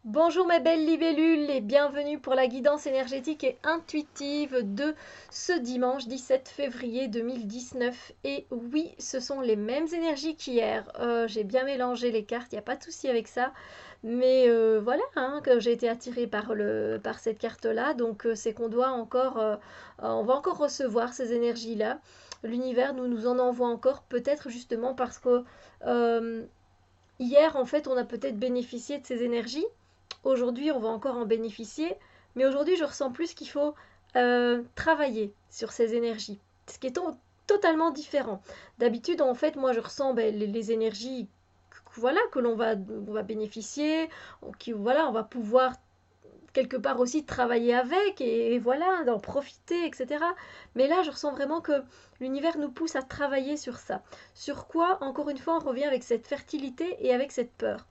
Bonjour mes belles libellules et bienvenue pour la guidance énergétique et intuitive de ce dimanche 17 février 2019. Et oui, ce sont les mêmes énergies qu'hier. J'ai bien mélangé les cartes, il n'y a pas de souci avec ça. Mais voilà, hein, que j'ai été attirée par cette carte-là. Donc c'est qu'on doit encore, on va encore recevoir ces énergies-là. L'univers nous en envoie encore, peut-être justement parce que euh, hier, en fait, on a peut-être bénéficié de ces énergies. Aujourd'hui, on va encore en bénéficier, mais aujourd'hui, je ressens plus qu'il faut travailler sur ces énergies, ce qui est totalement différent. D'habitude, en fait, moi, je ressens les énergies voilà, que on va bénéficier, voilà, on va pouvoir quelque part aussi travailler avec et voilà, d'en profiter, etc. Mais là, je ressens vraiment que l'univers nous pousse à travailler sur ça. Sur quoi, encore une fois, on revient avec cette fertilité et avec cette peur.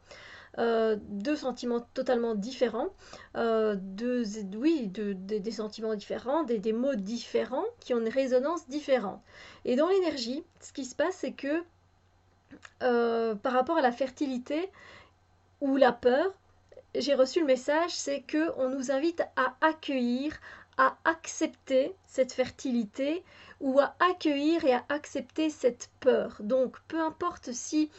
Deux sentiments totalement différents, oui, des sentiments différents, des mots différents qui ont une résonance différente. Et dans l'énergie, ce qui se passe, c'est que par rapport à la fertilité ou la peur, j'ai reçu le message, c'est que on nous invite à accueillir, à accepter cette fertilité ou à accueillir et à accepter cette peur. Donc, peu importe si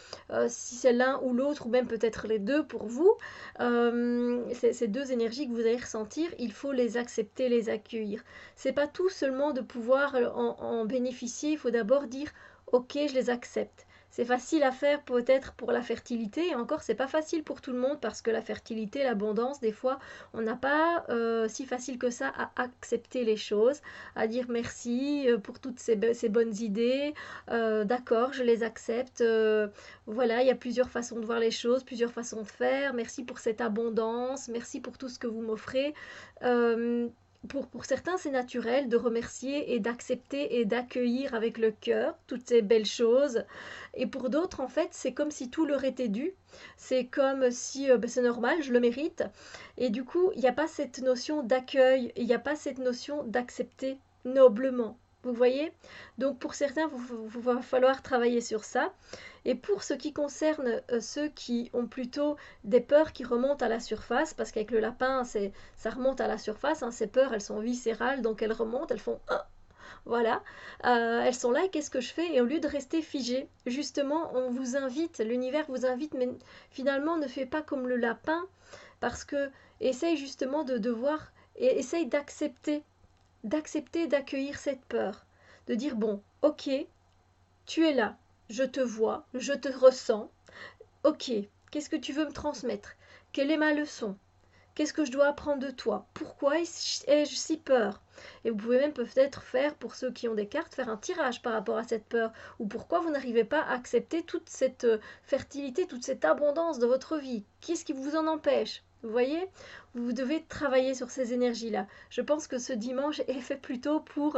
c'est l'un ou l'autre, ou même peut-être les deux pour vous, ces deux énergies que vous allez ressentir, il faut les accepter, les accueillir. C'est pas tout seulement de pouvoir en bénéficier, il faut d'abord dire, ok, je les accepte. C'est facile à faire peut-être pour la fertilité, et encore c'est pas facile pour tout le monde parce que la fertilité, l'abondance, des fois on n'a pas si facile que ça à accepter les choses, à dire merci pour toutes ces bonnes idées, d'accord, je les accepte, voilà, il y a plusieurs façons de voir les choses, plusieurs façons de faire, merci pour cette abondance, merci pour tout ce que vous m'offrez. Euh, pour certains, c'est naturel de remercier et d'accepter et d'accueillir avec le cœur toutes ces belles choses. Et pour d'autres, en fait, c'est comme si tout leur était dû. C'est comme si ben, c'est normal, je le mérite. Et du coup, il n'y a pas cette notion d'accueil, il n'y a pas cette notion d'accepter noblement. Vous voyez? Donc pour certains, il va falloir travailler sur ça. Et pour ce qui concerne ceux qui ont plutôt des peurs qui remontent à la surface, parce qu'avec le lapin, ça remonte à la surface, hein, ces peurs, elles sont viscérales, donc elles remontent, elles font ah, voilà, elles sont là et qu'est-ce que je fais? Et au lieu de rester figé, justement, on vous invite, l'univers vous invite, mais finalement ne fais pas comme le lapin, parce que essaye justement de voir et essaye d'accepter, d'accueillir cette peur, de dire bon, ok, tu es là, je te vois, je te ressens, ok, qu'est-ce que tu veux me transmettre? Quelle est ma leçon? Qu'est-ce que je dois apprendre de toi? Pourquoi ai-je si peur? Et vous pouvez même peut-être faire, pour ceux qui ont des cartes, faire un tirage par rapport à cette peur. Ou pourquoi vous n'arrivez pas à accepter toute cette fertilité, toute cette abondance de votre vie? Qu'est-ce qui vous en empêche? Vous voyez? Vous devez travailler sur ces énergies-là. Je pense que ce dimanche est fait plutôt pour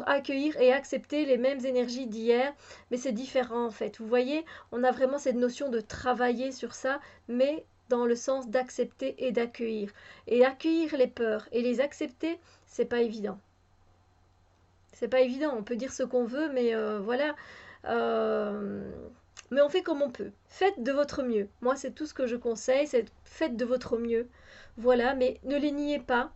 accueillir et accepter les mêmes énergies d'hier, mais c'est différent en fait. Vous voyez? On a vraiment cette notion de travailler sur ça, mais dans le sens d'accepter et d'accueillir. Et accueillir les peurs et les accepter, c'est pas évident. C'est pas évident, on peut dire ce qu'on veut, mais voilà. Euh, mais on fait comme on peut. Faites de votre mieux. Moi, c'est tout ce que je conseille, c'est faites de votre mieux. Voilà, mais ne les niez pas,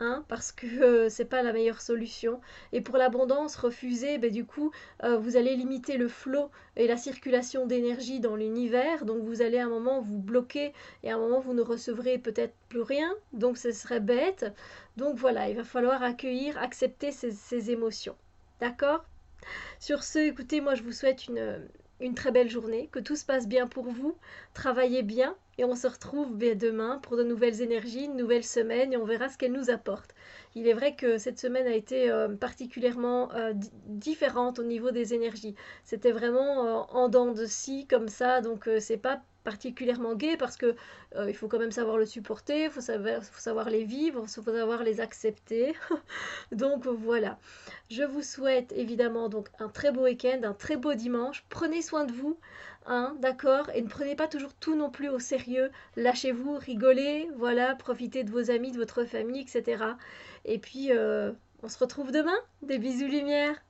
hein, parce que c'est pas la meilleure solution. Et pour l'abondance, refuser, ben, du coup, vous allez limiter le flot et la circulation d'énergie dans l'univers. Donc vous allez à un moment vous bloquer et à un moment vous ne recevrez peut-être plus rien. Donc ce serait bête. Donc voilà, il va falloir accueillir, accepter ces émotions. D'accord? Sur ce, écoutez, moi je vous souhaite une très belle journée, que tout se passe bien pour vous, travaillez bien et on se retrouve demain pour de nouvelles énergies, une nouvelle semaine et on verra ce qu'elle nous apporte. Il est vrai que cette semaine a été particulièrement différente au niveau des énergies. C'était vraiment en dents de scie comme ça, donc c'est pas particulièrement gai parce que il faut quand même savoir le supporter, faut savoir les vivre, faut savoir les accepter. Donc voilà. Je vous souhaite évidemment donc un très beau week-end, un très beau dimanche. Prenez soin de vous, hein, d'accord? Et ne prenez pas toujours tout non plus au sérieux. Lâchez-vous, rigolez, voilà, profitez de vos amis, de votre famille, etc. Et puis, on se retrouve demain. Des bisous lumière.